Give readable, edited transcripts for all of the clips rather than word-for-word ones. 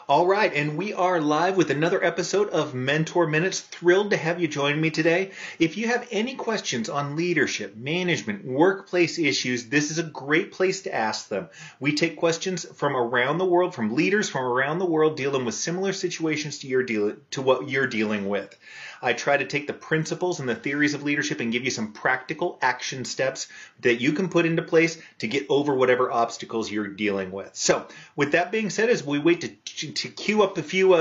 All right, and we are live with another episode of Mentor Minutes. Thrilled to have you join me today. If you have any questions on leadership, management, workplace issues, this is a great place to ask them. We take questions from around the world, from leaders from around the world dealing with similar situations to what you're dealing with. I try to take the principles and the theories of leadership and give you some practical action steps that you can put into place to get over whatever obstacles you're dealing with. So with that being said, as we wait to queue up a few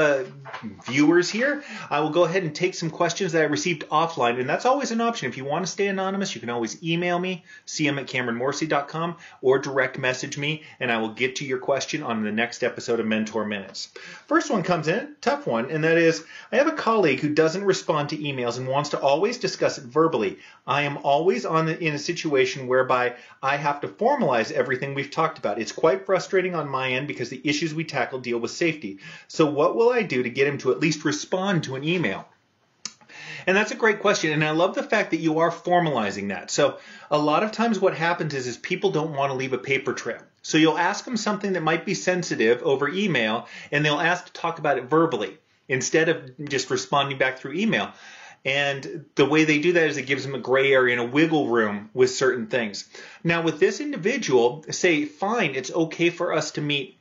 viewers here, I will go ahead and take some questions that I received offline, and that's always an option. If you want to stay anonymous, you can always email me, cm@cameronmorsey.com, or direct message me, and I will get to your question on the next episode of Mentor Minutes. First one comes in, tough one, and that is, I have a colleague who doesn't respond to emails and wants to always discuss it verbally. I am always in a situation whereby I have to formalize everything we've talked about. It's quite frustrating on my end because the issues we tackle deal with safety. So what will I do to get him to at least respond to an email? And that's a great question, and I love the fact that you are formalizing that. So a lot of times what happens is people don't want to leave a paper trail. So you'll ask them something that might be sensitive over email, and they'll ask to talk about it verbally instead of just responding back through email. And the way they do that is it gives them a gray area and a wiggle room with certain things. Now with this individual, say, fine, it's okay for us to meet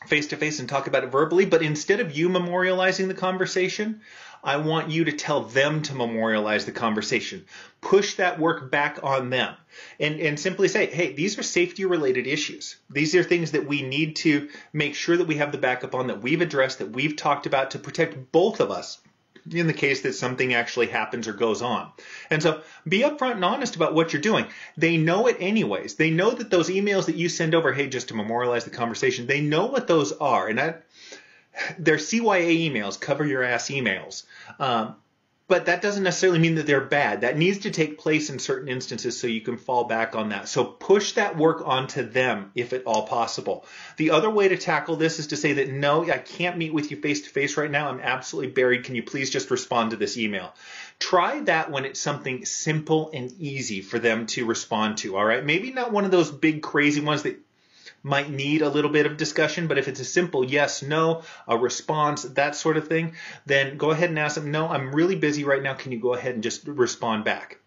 face-to-face and talk about it verbally, but instead of you memorializing the conversation, I want you to tell them to memorialize the conversation. Push that work back on them and simply say, hey, these are safety-related issues. These are things that we need to make sure that we have the backup on, that we've addressed, that we've talked about to protect both of us in the case that something actually happens or goes on. And so be upfront and honest about what you're doing. They know it anyways. They know that those emails that you send over, hey, just to memorialize the conversation, they know what those are. And they're CYA emails, cover your ass emails. But that doesn't necessarily mean that they're bad. That needs to take place in certain instances so you can fall back on that. So push that work onto them if at all possible. The other way to tackle this is to say that, no, I can't meet with you face-to-face right now. I'm absolutely buried. Can you please just respond to this email? Try that when it's something simple and easy for them to respond to, all right? Maybe not one of those big crazy ones that might need a little bit of discussion, but if it's a simple yes, no, a response, that sort of thing, then go ahead and ask them, no, I'm really busy right now. Can you go ahead and just respond back?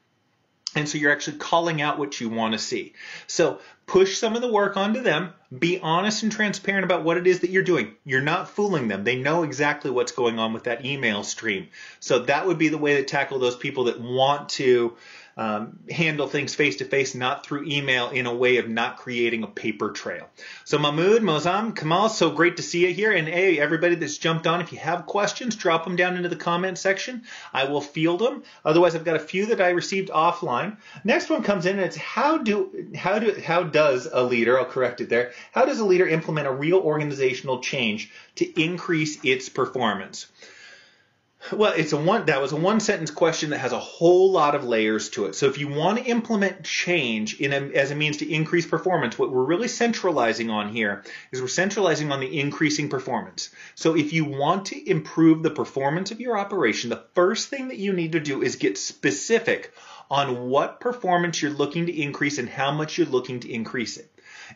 And so you're actually calling out what you want to see. So push some of the work onto them. Be honest and transparent about what it is that you're doing. You're not fooling them. They know exactly what's going on with that email stream. So that would be the way to tackle those people that want to handle things face-to-face, not through email, in a way of not creating a paper trail. So Mahmoud, Mozam, Kamal, so great to see you here. And hey, everybody that's jumped on, if you have questions, drop them down into the comment section. I will field them. Otherwise, I've got a few that I received offline. Next one comes in, and it's how does a leader, I'll correct it there, how does a leader implement a real organizational change to increase its performance? Well, that was a one-sentence question that has a whole lot of layers to it. So if you want to implement change as a means to increase performance, what we're really centralizing on here is we're centralizing on the increasing performance. So if you want to improve the performance of your operation, the first thing that you need to do is get specific on what performance you're looking to increase and how much you're looking to increase it.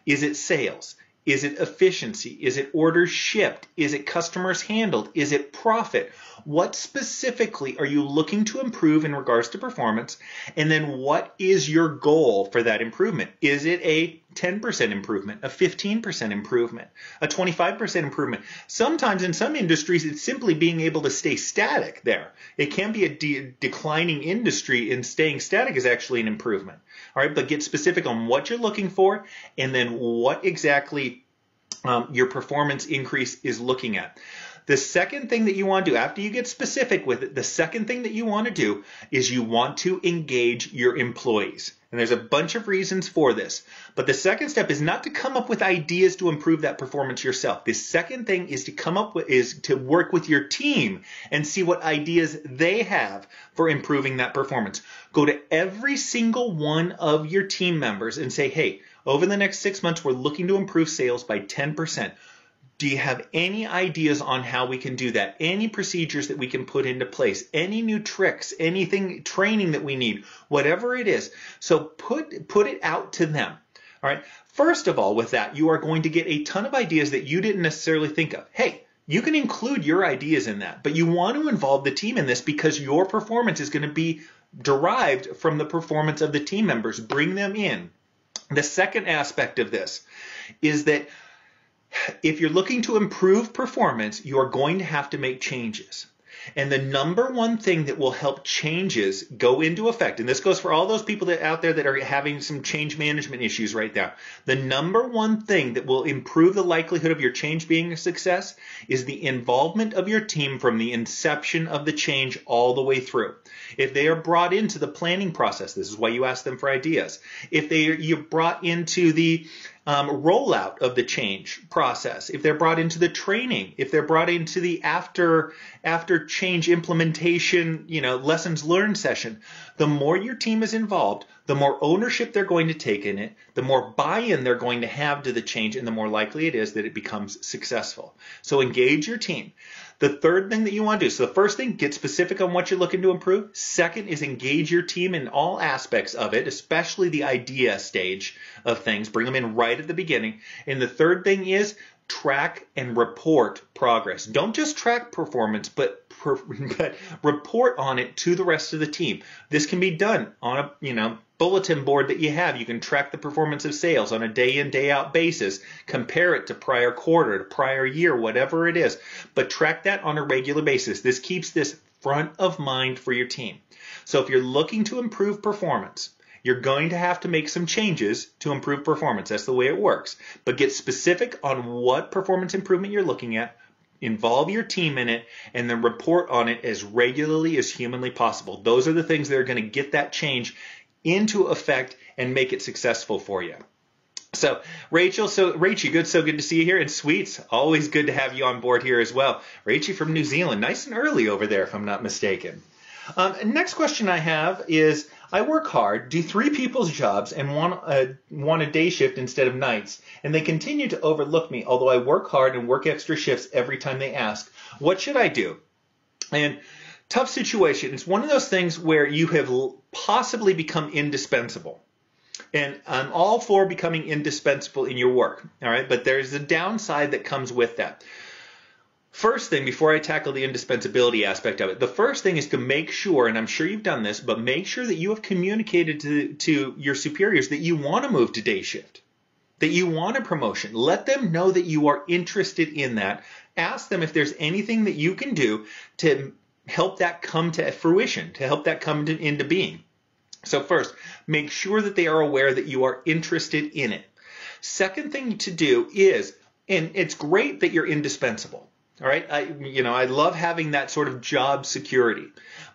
Is it sales? Is it efficiency? Is it orders shipped? Is it customers handled? Is it profit? What specifically are you looking to improve in regards to performance? And then what is your goal for that improvement? Is it a 10% improvement, a 15% improvement, a 25% improvement? Sometimes in some industries, it's simply being able to stay static there. It can be a declining industry, and staying static is actually an improvement. All right, but get specific on what you're looking for and then what exactly your performance increase is looking at. The second thing that you want to do after you get specific with it, the second thing that you want to do is you want to engage your employees. And there's a bunch of reasons for this. But the second step is not to come up with ideas to improve that performance yourself. The second thing is to work with your team and see what ideas they have for improving that performance. Go to every single one of your team members and say, hey, over the next 6 months, we're looking to improve sales by 10%. Do you have any ideas on how we can do that? Any procedures that we can put into place? Any new tricks? Anything, training that we need? Whatever it is. So put it out to them. All right. First of all, with that, you are going to get a ton of ideas that you didn't necessarily think of. Hey, You can include your ideas in that, but you want to involve the team in this because your performance is going to be derived from the performance of the team members. Bring them in. The second aspect of this is that if you're looking to improve performance, you're going to have to make changes. And the number one thing that will help changes go into effect, and this goes for all those people that out there that are having some change management issues right now, the number one thing that will improve the likelihood of your change being a success is the involvement of your team from the inception of the change all the way through. If they are brought into the planning process, this is why you ask them for ideas. If you're brought into the rollout of the change process, if they're brought into the training, if they're brought into the after change implementation, lessons learned session, the more your team is involved, the more ownership they're going to take in it, the more buy-in they're going to have to the change, and the more likely it is that it becomes successful. So engage your team. The third thing that you want to do, so the first thing, get specific on what you're looking to improve. Second is engage your team in all aspects of it, especially the idea stage of things. Bring them in right at the beginning. And the third thing is track and report progress. Don't just track performance, but report on it to the rest of the team. This can be done on a bulletin board that you have. You can track the performance of sales on a day in, day out basis. Compare it to prior quarter, to prior year, whatever it is. But track that on a regular basis. This keeps this front of mind for your team. So if you're looking to improve performance, you're going to have to make some changes to improve performance. That's the way it works. But get specific on what performance improvement you're looking at. Involve your team in it, and then report on it as regularly as humanly possible. Those are the things that are going to get that change into effect and make it successful for you. So Rachel, so good to see you here. And Sweets, always good to have you on board here as well. Rachel from New Zealand, nice and early over there if I'm not mistaken. Next question I have is, I work hard, do 3 people's jobs, and want a day shift instead of nights, and they continue to overlook me, although I work hard and work extra shifts every time they ask. What should I do? And tough situation. It's one of those things where you have possibly become indispensable. And I'm all for becoming indispensable in your work, all right? But there's a downside that comes with that. First thing, before I tackle the indispensability aspect of it, the first thing is to make sure, and I'm sure you've done this, but make sure that you have communicated to your superiors that you want to move to day shift, that you want a promotion. Let them know that you are interested in that. Ask them if there's anything that you can do to help that come to fruition, to help that come into being. So first, make sure that they are aware that you are interested in it. Second thing to do is, and it's great that you're indispensable. All right, I love having that sort of job security.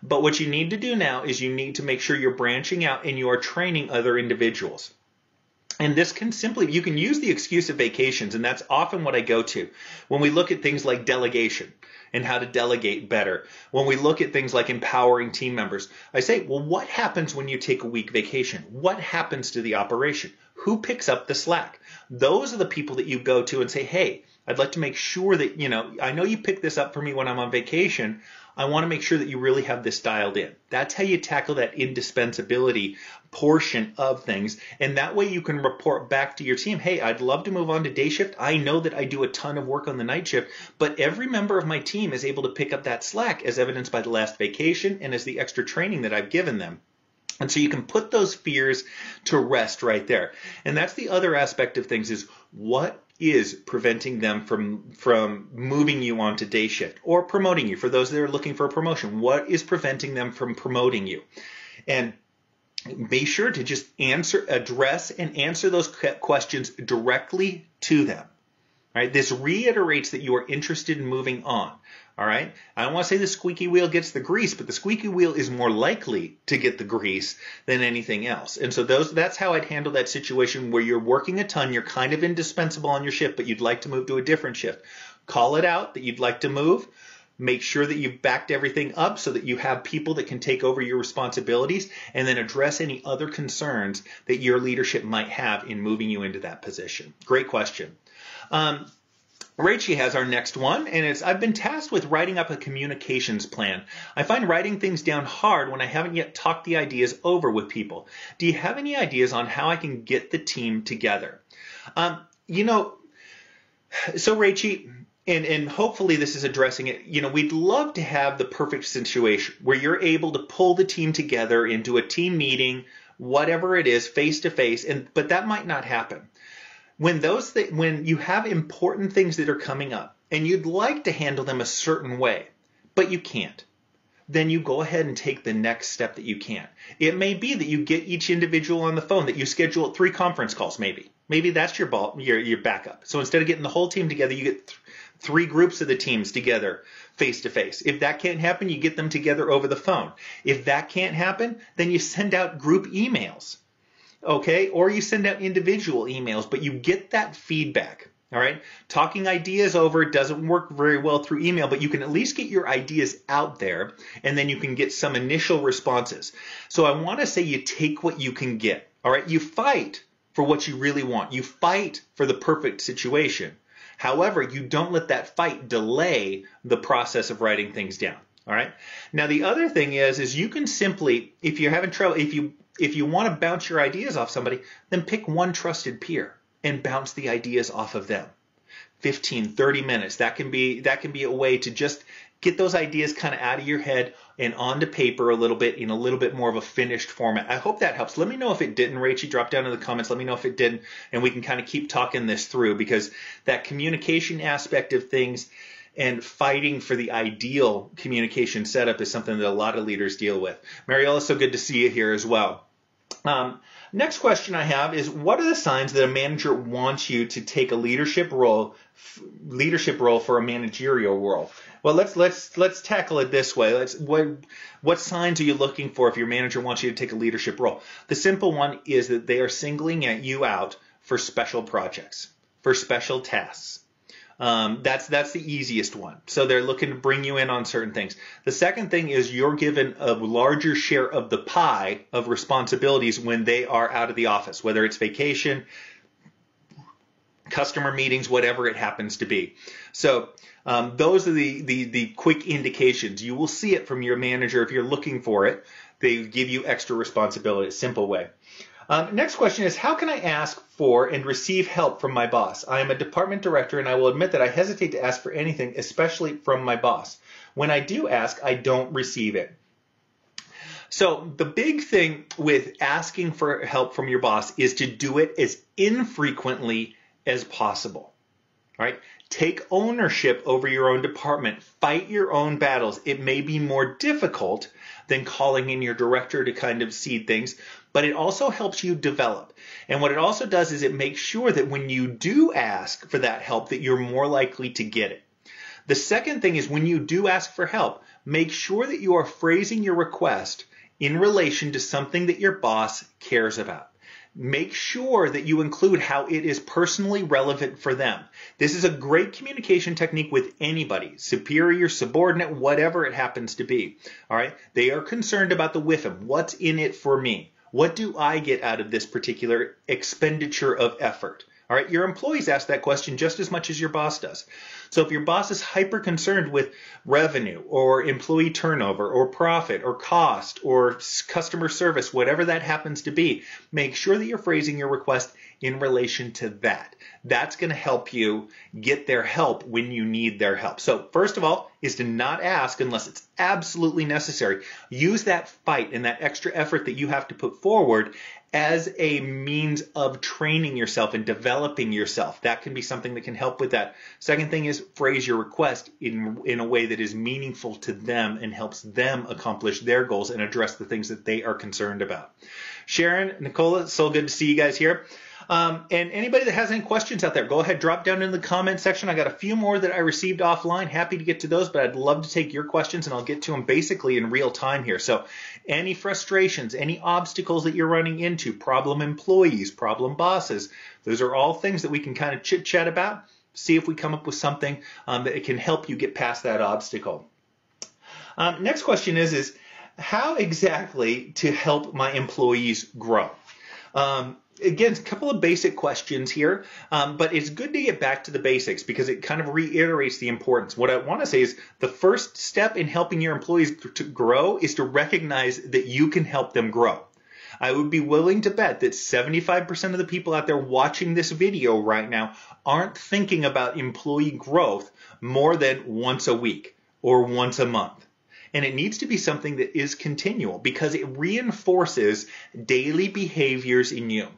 But what you need to do now is you need to make sure you're branching out and you are training other individuals. And this can you can use the excuse of vacations, and that's often what I go to when we look at things like delegation and how to delegate better. When we look at things like empowering team members, I say, well, what happens when you take a week vacation? What happens to the operation? Who picks up the slack? Those are the people that you go to and say, hey, I'd like to make sure that, I know you pick this up for me when I'm on vacation. I want to make sure that you really have this dialed in. That's how you tackle that indispensability portion of things. And that way you can report back to your team, hey, I'd love to move on to day shift. I know that I do a ton of work on the night shift, but every member of my team is able to pick up that slack as evidenced by the last vacation and as the extra training that I've given them. And so you can put those fears to rest right there. And that's the other aspect of things is what is preventing them from moving you on to day shift or promoting you. For those that are looking for a promotion, what is preventing them from promoting you? And be sure to just address and answer those questions directly to them. Right? This reiterates that you are interested in moving on. All right? I don't want to say the squeaky wheel gets the grease, but the squeaky wheel is more likely to get the grease than anything else. And so that's how I'd handle that situation where you're working a ton, you're kind of indispensable on your shift, but you'd like to move to a different shift. Call it out that you'd like to move. Make sure that you've backed everything up so that you have people that can take over your responsibilities, and then address any other concerns that your leadership might have in moving you into that position. Great question. Rachel has our next one, and it's, I've been tasked with writing up a communications plan. I find writing things down hard when I haven't yet talked the ideas over with people. Do you have any ideas on how I can get the team together? So Rachel, And hopefully this is addressing it. We'd love to have the perfect situation where you're able to pull the team together into a team meeting, whatever it is, face to face, but that might not happen. When you have important things that are coming up and you'd like to handle them a certain way, but you can't, then you go ahead and take the next step that you can. It may be that you get each individual on the phone, that you schedule 3 conference calls maybe. Maybe that's your backup. So instead of getting the whole team together, you get 3 groups of the teams together face to face. If that can't happen, you get them together over the phone. If that can't happen, then you send out group emails, okay? Or you send out individual emails, but you get that feedback, all right? Talking ideas over doesn't work very well through email, but you can at least get your ideas out there, and then you can get some initial responses. So I want to say you take what you can get, all right? You fight for what you really want. You fight for the perfect situation. However, you don't let that fight delay the process of writing things down. All right. Now, the other thing is you can simply, if you're having trouble, if you want to bounce your ideas off somebody, then pick one trusted peer and bounce the ideas off of them. 15, 30 minutes. That can be a way to just get those ideas kind of out of your head and onto paper a little bit in a little bit more of a finished format. I hope that helps. Let me know if it didn't, Rachie. Drop down in the comments. Let me know if it didn't, and we can kind of keep talking this through, because that communication aspect of things and fighting for the ideal communication setup is something that a lot of leaders deal with. Mariella, so good to see you here as well. Next question I have is, what are the signs that a manager wants you to take a leadership role for a managerial role? Well, let's tackle it this way. What signs are you looking for if your manager wants you to take a leadership role? The simple one is that they are singling you out for special projects, for special tasks. That's the easiest one. So they're looking to bring you in on certain things. The second thing is you're given a larger share of the pie of responsibilities when they are out of the office, whether it's vacation, customer meetings, whatever it happens to be. So those are the quick indications. You will see it from your manager if you're looking for it. They give you extra responsibility, a simple way. Next question is, how can I ask for and receive help from my boss? I am a department director, and I will admit that I hesitate to ask for anything, especially from my boss. When I do ask, I don't receive it. So the big thing with asking for help from your boss is to do it as infrequently as possible. All right? Take ownership over your own department. Fight your own battles. It may be more difficult than calling in your director to kind of seed things, but it also helps you develop. And what it also does is it makes sure that when you do ask for that help, that you're more likely to get it. The second thing is, when you do ask for help, make sure that you are phrasing your request in relation to something that your boss cares about. Make sure that you include how it is personally relevant for them. This is a great communication technique with anybody, superior, subordinate, whatever it happens to be. All right? They are concerned about the WIFM. What's in it for me? What do I get out of this particular expenditure of effort? All right, your employees ask that question just as much as your boss does. So if your boss is hyper concerned with revenue or employee turnover or profit or cost or customer service, whatever that happens to be, make sure that you're phrasing your request in relation to that. That's going to help you get their help when you need their help. So first of all is to not ask unless it's absolutely necessary. Use that fight and that extra effort that you have to put forward as a means of training yourself and developing yourself. That can be something that can help with that. Second thing is, phrase your request in a way that is meaningful to them and helps them accomplish their goals and address the things that they are concerned about. Sharon, Nicola, so good to see you guys here. And anybody that has any questions out there, go ahead, drop down in the comment section. I got a few more that I received offline. Happy to get to those, but I'd love to take your questions, and I'll get to them basically in real time here. So any frustrations, any obstacles that you're running into, problem employees, problem bosses, those are all things that we can kind of chit-chat about, see if we come up with something that can help you get past that obstacle. Next question is how exactly to help my employees grow? Again, a couple of basic questions here, but it's good to get back to the basics because it kind of reiterates the importance. What I want to say is the first step in helping your employees to grow is to recognize that you can help them grow. I would be willing to bet that 75% of the people out there watching this video right now aren't thinking about employee growth more than once a week or once a month. And it needs to be something that is continual because it reinforces daily behaviors in you.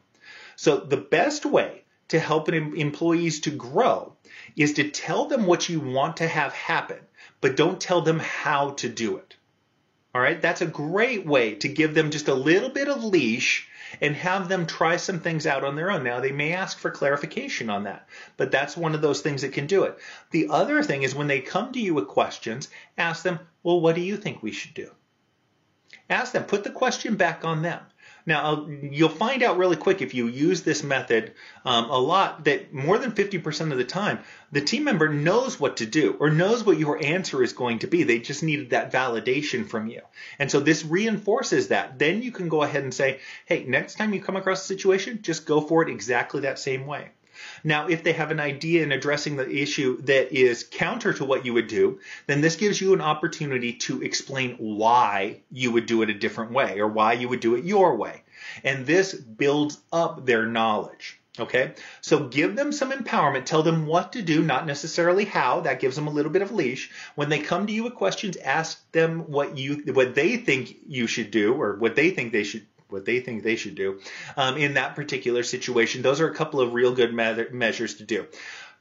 So the best way to help employees to grow is to tell them what you want to have happen, but don't tell them how to do it. All right, that's a great way to give them just a little bit of leash and have them try some things out on their own. Now, they may ask for clarification on that, but that's one of those things that can do it. The other thing is when they come to you with questions, ask them, well, what do you think we should do? Ask them, put the question back on them. Now, you'll find out really quick if you use this method a lot that more than 50% of the time, the team member knows what to do or knows what your answer is going to be. They just needed that validation from you. And so this reinforces that. Then you can go ahead and say, hey, next time you come across a situation, just go for it exactly that same way. Now, if they have an idea in addressing the issue that is counter to what you would do, then this gives you an opportunity to explain why you would do it a different way or why you would do it your way. And this builds up their knowledge. Okay, so give them some empowerment. Tell them what to do, not necessarily how. That gives them a little bit of leash. When they come to you with questions, ask them what they think you should do or what they think they should do in that particular situation. Those are a couple of real good measures to do.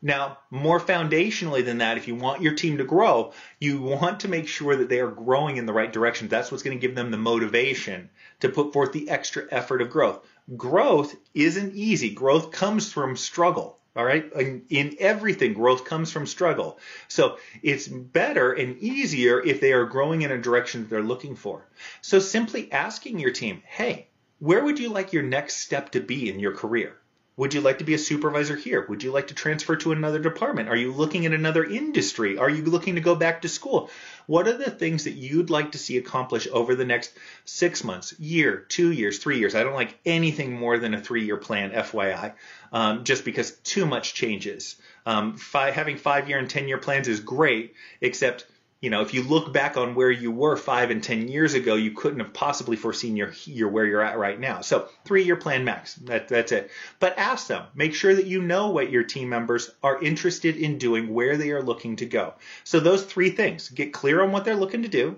Now, more foundationally than that, if you want your team to grow, you want to make sure that they are growing in the right direction. That's what's going to give them the motivation to put forth the extra effort of growth. Growth isn't easy. Growth comes from struggle. All right. In everything, growth comes from struggle. So it's better and easier if they are growing in a direction that they're looking for. So simply asking your team, hey, where would you like your next step to be in your career? Would you like to be a supervisor here? Would you like to transfer to another department? Are you looking at another industry? Are you looking to go back to school? What are the things that you'd like to see accomplished over the next 6 months, year, 2 years, 3 years? I don't like anything more than a 3-year plan, FYI, just because too much changes. Having 5-year and 10-year plans is great, except if you look back on where you were 5 and 10 years ago, you couldn't have possibly foreseen where you're at right now. So 3-year plan max, that's it. But ask them, make sure that you know what your team members are interested in doing, where they are looking to go. So those 3 things, get clear on what they're looking to do.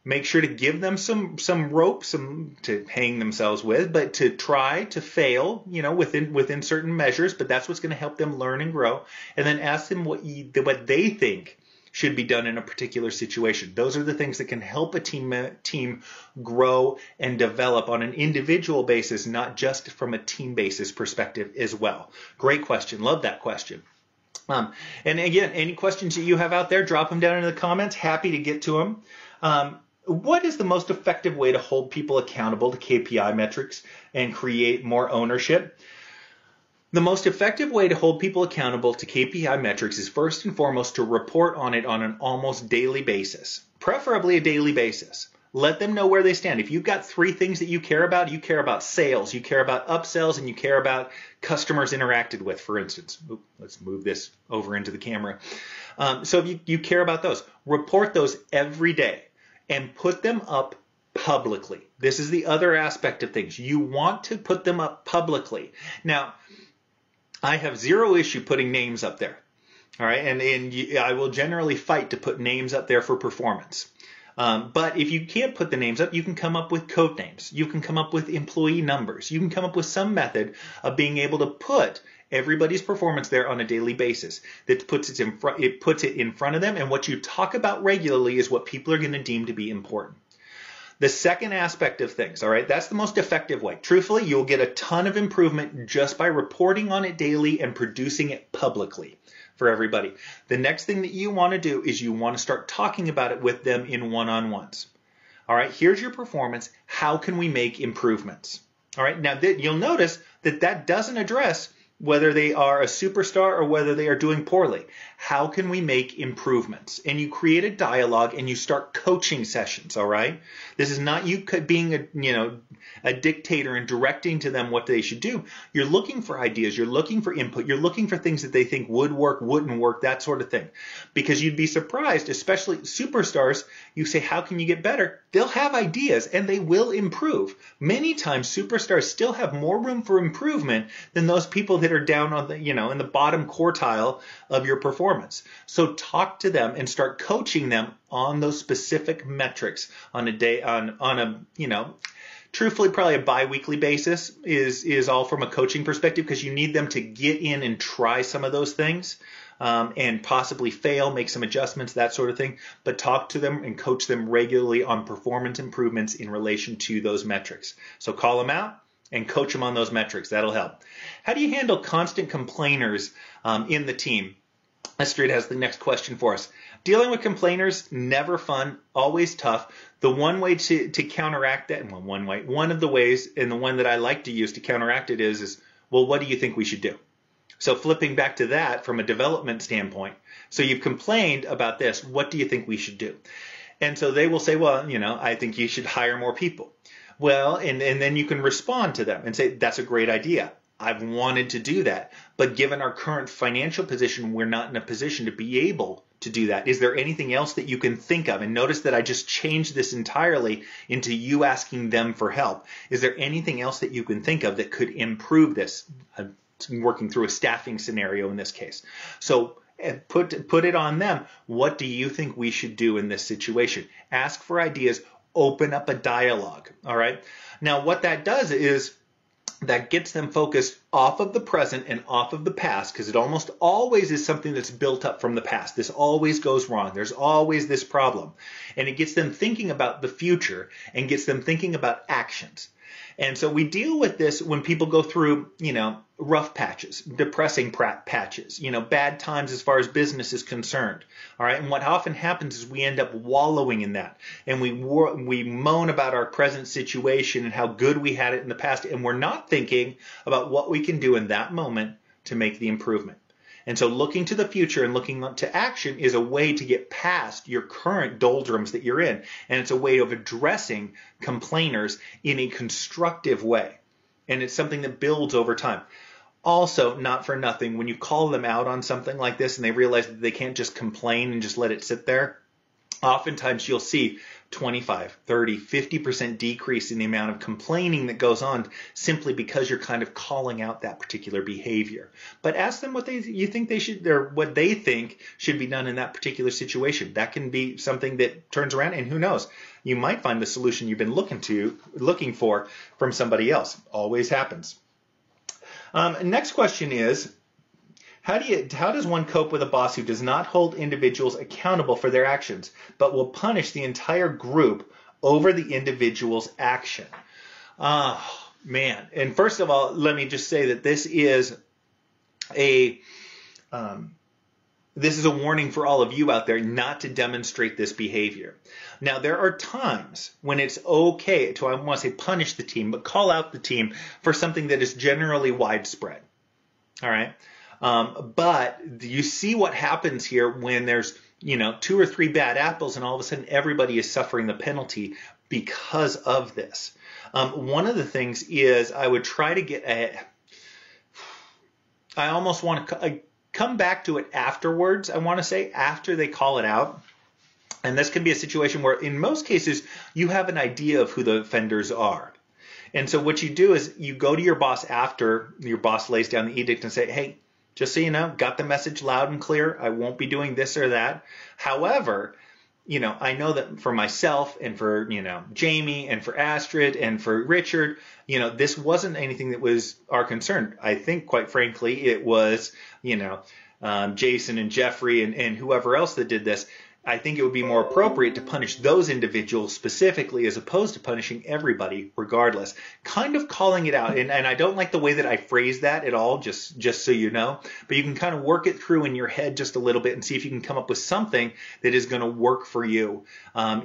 Make sure to give them some rope, to hang themselves with, but to try to fail, within certain measures. But that's what's going to help them learn and grow. And then ask them what they think should be done in a particular situation. Those are the things that can help a team grow and develop on an individual basis, not just from a team basis perspective as well. Great question. Love that question. And again, any questions that you have out there, drop them down in the comments. Happy to get to them. What is the most effective way to hold people accountable to KPI metrics and create more ownership? The most effective way to hold people accountable to KPI metrics is first and foremost to report on it on an almost daily basis, preferably a daily basis. Let them know where they stand. If you've got 3 things that you care about sales, you care about upsells, and you care about customers interacted with, for instance. Let's move this over into the camera. So if you care about those, report those every day and put them up publicly. This is the other aspect of things. You want to put them up publicly. Now, I have zero issue putting names up there. All right. And I will generally fight to put names up there for performance. But if you can't put the names up, you can come up with code names. You can come up with employee numbers. You can come up with some method of being able to put everybody's performance there on a daily basis. That puts it in front of them. And what you talk about regularly is what people are going to deem to be important. The second aspect of things, all right, that's the most effective way. Truthfully, you'll get a ton of improvement just by reporting on it daily and producing it publicly for everybody. The next thing that you want to do is you want to start talking about it with them in one-on-ones. All right, here's your performance. How can we make improvements? All right, now you'll notice that doesn't address whether they are a superstar or whether they are doing poorly. How can we make improvements? And you create a dialogue and you start coaching sessions, all right? This is not you being a dictator and directing to them what they should do. You're looking for ideas, you're looking for input, you're looking for things that they think would work, wouldn't work, that sort of thing. Because you'd be surprised, especially superstars, you say, how can you get better? They'll have ideas and they will improve. Many times superstars still have more room for improvement than those people that are down on the, in the bottom quartile of your performance. So talk to them and start coaching them on those specific metrics on a truthfully, probably a bi-weekly basis is all from a coaching perspective, because you need them to get in and try some of those things and possibly fail, make some adjustments, that sort of thing. But talk to them and coach them regularly on performance improvements in relation to those metrics. So call them out and coach them on those metrics. That'll help. How do you handle constant complainers in the team? Astrid has the next question for us. Dealing with complainers, never fun, always tough. The one way to counteract that, well, one of the ways, and the one that I like to use to counteract it is, well, what do you think we should do? So flipping back to that from a development standpoint. So you've complained about this. What do you think we should do? And so they will say, well, I think you should hire more people. Well, and then you can respond to them and say, that's a great idea. I've wanted to do that. But given our current financial position, we're not in a position to be able to do that. Is there anything else that you can think of? And notice that I just changed this entirely into you asking them for help. Is there anything else that you can think of that could improve this? I'm working through a staffing scenario in this case. So put it on them. What do you think we should do in this situation? Ask for ideas. Open up a dialogue. All right. Now, what that does is that gets them focused off of the present and off of the past, because it almost always is something that's built up from the past. This always goes wrong. There's always this problem. And it gets them thinking about the future and gets them thinking about actions. And so we deal with this when people go through, rough patches, depressing patches, bad times as far as business is concerned. All right. And what often happens is we end up wallowing in that, and we moan about our present situation and how good we had it in the past. And we're not thinking about what we can do in that moment to make the improvement. And so looking to the future and looking to action is a way to get past your current doldrums that you're in. And it's a way of addressing complainers in a constructive way. And it's something that builds over time. Also, not for nothing, when you call them out on something like this and they realize that they can't just complain and just let it sit there, oftentimes you'll see 25, 30, 50% decrease in the amount of complaining that goes on simply because you're kind of calling out that particular behavior. But ask them what you think they should, or what they think should be done in that particular situation. That can be something that turns around, and who knows, you might find the solution you've been looking for from somebody else. Always happens. Next question is, how does one cope with a boss who does not hold individuals accountable for their actions, but will punish the entire group over the individual's action? Oh, man. And first of all, let me just say that this is a warning for all of you out there not to demonstrate this behavior. Now, there are times when it's okay to, I want to say punish the team, but call out the team for something that is generally widespread. All right. But you see what happens here when there's, 2 or 3 bad apples and all of a sudden everybody is suffering the penalty because of this. One of the things is I would try to get I almost want to come back to it afterwards. I want to say after they call it out. And this can be a situation where in most cases you have an idea of who the offenders are. And so what you do is you go to your boss after your boss lays down the edict and say, hey, just so you know, got the message loud and clear. I won't be doing this or that. However, I know that for myself and for, Jamie and for Astrid and for Richard, this wasn't anything that was our concern. I think, quite frankly, it was, Jason and Jeffrey and whoever else that did this. I think it would be more appropriate to punish those individuals specifically as opposed to punishing everybody regardless. Kind of calling it out. And I don't like the way that I phrase that at all, just so you know. But you can kind of work it through in your head just a little bit and see if you can come up with something that is going to work for you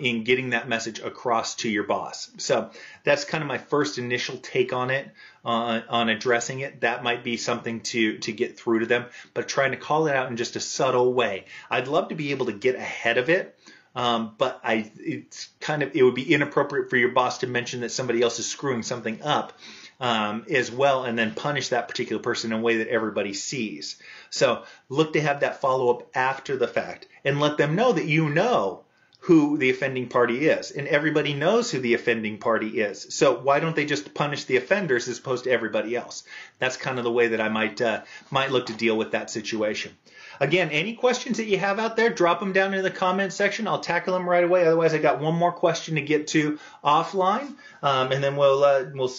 in getting that message across to your boss. So that's kind of my first initial take on it. on addressing it, that might be something to get through to them, but trying to call it out in just a subtle way. I'd love to be able to get ahead of it. But it would be inappropriate for your boss to mention that somebody else is screwing something up as well, and then punish that particular person in a way that everybody sees. So look to have that follow-up after the fact, and let them know that you know who the offending party is, and everybody knows who the offending party is. So why don't they just punish the offenders as opposed to everybody else? That's kind of the way that I might look to deal with that situation. Again, any questions that you have out there, drop them down in the comment section. I'll tackle them right away. Otherwise, I got one more question to get to offline, and then we'll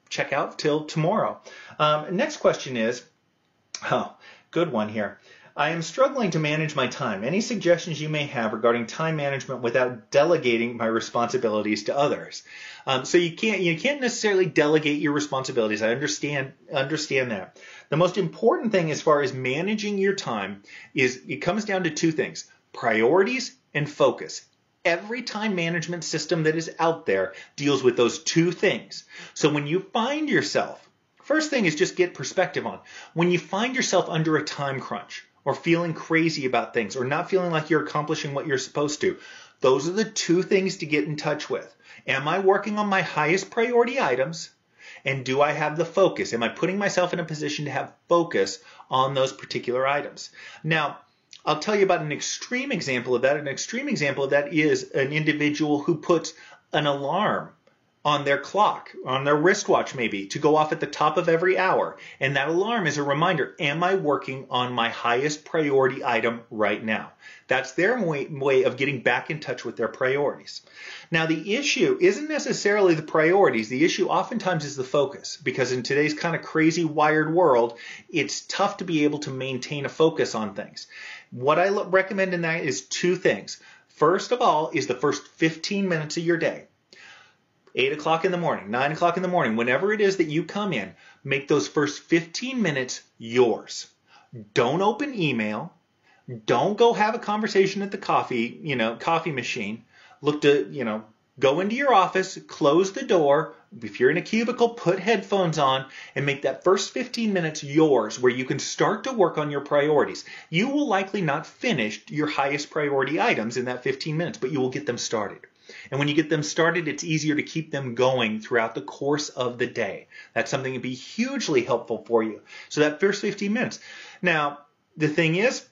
check out till tomorrow. Next question is, good one here. I am struggling to manage my time. Any suggestions you may have regarding time management without delegating my responsibilities to others? So you can't necessarily delegate your responsibilities. I understand that. The most important thing as far as managing your time is it comes down to two things: priorities and focus. Every time management system that is out there deals with those two things. So when you find yourself, first thing is just get perspective on. When you find yourself under a time crunch, or feeling crazy about things, or not feeling like you're accomplishing what you're supposed to, those are the two things to get in touch with. Am I working on my highest priority items? And do I have the focus? Am I putting myself in a position to have focus on those particular items? Now, I'll tell you about an extreme example of that. An extreme example of that is an individual who puts an alarm on their clock, on their wristwatch maybe, to go off at the top of every hour. And that alarm is a reminder, am I working on my highest priority item right now? That's their way of getting back in touch with their priorities. Now, the issue isn't necessarily the priorities. The issue oftentimes is the focus, because in today's kind of crazy wired world, it's tough to be able to maintain a focus on things. What I recommend in that is two things. First of all is the first 15 minutes of your day. 8 o'clock in the morning, 9 o'clock in the morning, whenever it is that you come in, make those first 15 minutes yours. Don't open email. Don't go have a conversation at the coffee machine. Look to, go into your office, close the door. If you're in a cubicle, put headphones on and make that first 15 minutes yours, where you can start to work on your priorities. You will likely not finish your highest priority items in that 15 minutes, but you will get them started. And when you get them started, it's easier to keep them going throughout the course of the day. That's something that would be hugely helpful for you. So that first 15 minutes. Now, the thing is,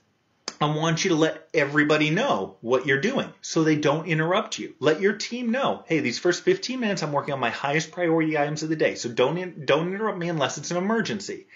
I want you to let everybody know what you're doing so they don't interrupt you. Let your team know, hey, these first 15 minutes I'm working on my highest priority items of the day. So don't interrupt me unless it's an emergency.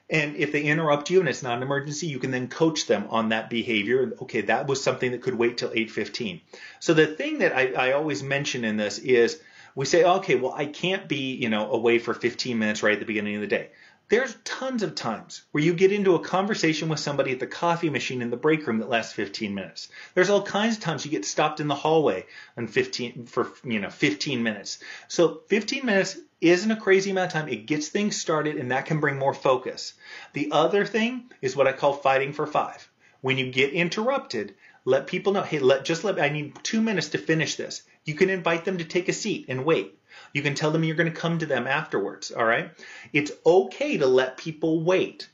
And if they interrupt you and it's not an emergency, you can then coach them on that behavior. Okay, that was something that could wait till 8:15. So the thing that I always mention in this is we say, okay, well, I can't be, away for 15 minutes right at the beginning of the day. There's tons of times where you get into a conversation with somebody at the coffee machine in the break room that lasts 15 minutes. There's all kinds of times you get stopped in the hallway for 15 minutes. So 15 minutes isn't a crazy amount of time. It gets things started, and that can bring more focus. The other thing is what I call fighting for five. When you get interrupted, let people know, hey, I need 2 minutes to finish this. You can invite them to take a seat and wait. You can tell them you're going to come to them afterwards, all right? It's okay to let people wait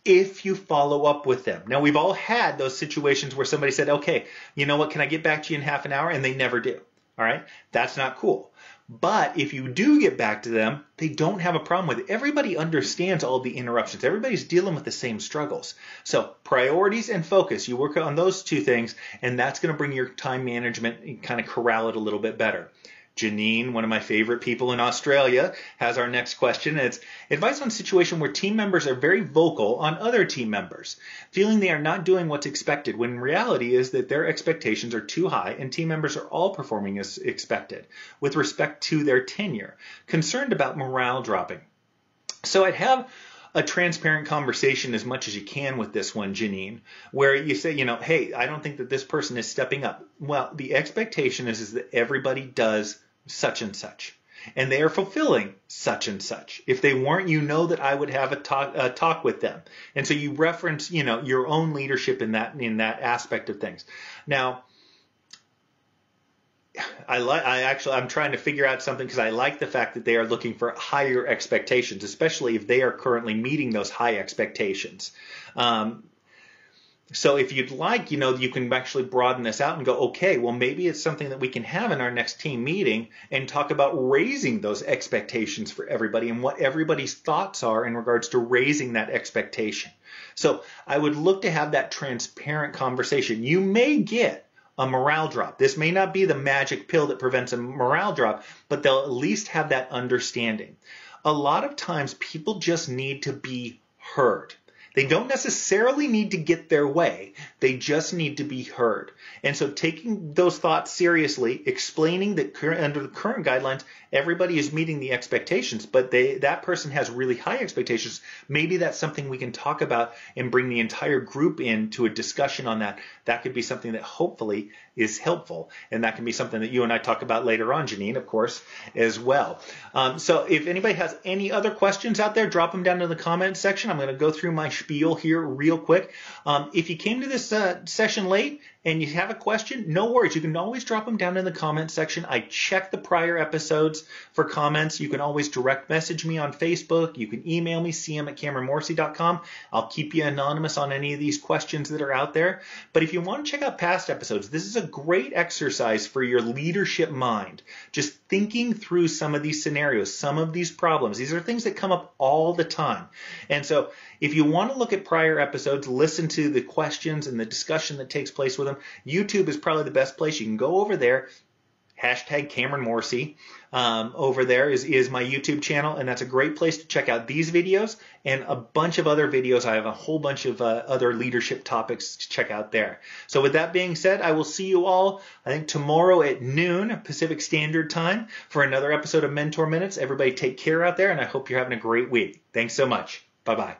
if you follow up with them. Now, we've all had those situations where somebody said, okay, you know what, can I get back to you in half an hour? And they never do, all right? That's not cool. But if you do get back to them, they don't have a problem with it. Everybody understands all the interruptions. Everybody's dealing with the same struggles. So priorities and focus, you work on those two things, and that's going to bring your time management and kind of corral it a little bit better. Janine, one of my favorite people in Australia, has our next question. It's advice on a situation where team members are very vocal on other team members, feeling they are not doing what's expected, when reality is that their expectations are too high and team members are all performing as expected with respect to their tenure, concerned about morale dropping. So I'd have a transparent conversation as much as you can with this one, Janine, where you say, hey, I don't think that this person is stepping up. Well, the expectation is that everybody does such and such, and they are fulfilling such and such. If they weren't, that I would have a talk with them. And so you reference, your own leadership in that aspect of things. Now, I'm trying to figure out something because I like the fact that they are looking for higher expectations, especially if they are currently meeting those high expectations. So if you'd like, you can actually broaden this out and go, okay, well, maybe it's something that we can have in our next team meeting and talk about raising those expectations for everybody and what everybody's thoughts are in regards to raising that expectation. So I would look to have that transparent conversation. You may get a morale drop. This may not be the magic pill that prevents a morale drop, but they'll at least have that understanding. A lot of times people just need to be heard. They don't necessarily need to get their way. They just need to be heard. And so taking those thoughts seriously, explaining that under the current guidelines, everybody is meeting the expectations, but that person has really high expectations. Maybe that's something we can talk about and bring the entire group into a discussion on that. That could be something that hopefully is helpful. And that can be something that you and I talk about later on, Janine, of course, as well. So if anybody has any other questions out there, drop them down in the comments section. I'm going to go through my spiel here real quick. If you came to this session late and you have a question, no worries. You can always drop them down in the comments section. I check the prior episodes for comments. You can always direct message me on Facebook. You can email me, cm@cameronmorsey.com. I'll keep you anonymous on any of these questions that are out there. But if you want to check out past episodes, this is a great exercise for your leadership mind. Just thinking through some of these scenarios, some of these problems. These are things that come up all the time. And so if you want to look at prior episodes, listen to the questions and the discussion that takes place with them, YouTube is probably the best place. You can go over there, hashtag Cameron Morsey. Over there is my YouTube channel, and that's a great place to check out these videos and a bunch of other videos. I have a whole bunch of other leadership topics to check out there. So with that being said, I will see you all, I think, tomorrow at noon Pacific Standard Time for another episode of Mentor Minutes. Everybody take care out there, and I hope you're having a great week. Thanks so much. Bye-bye.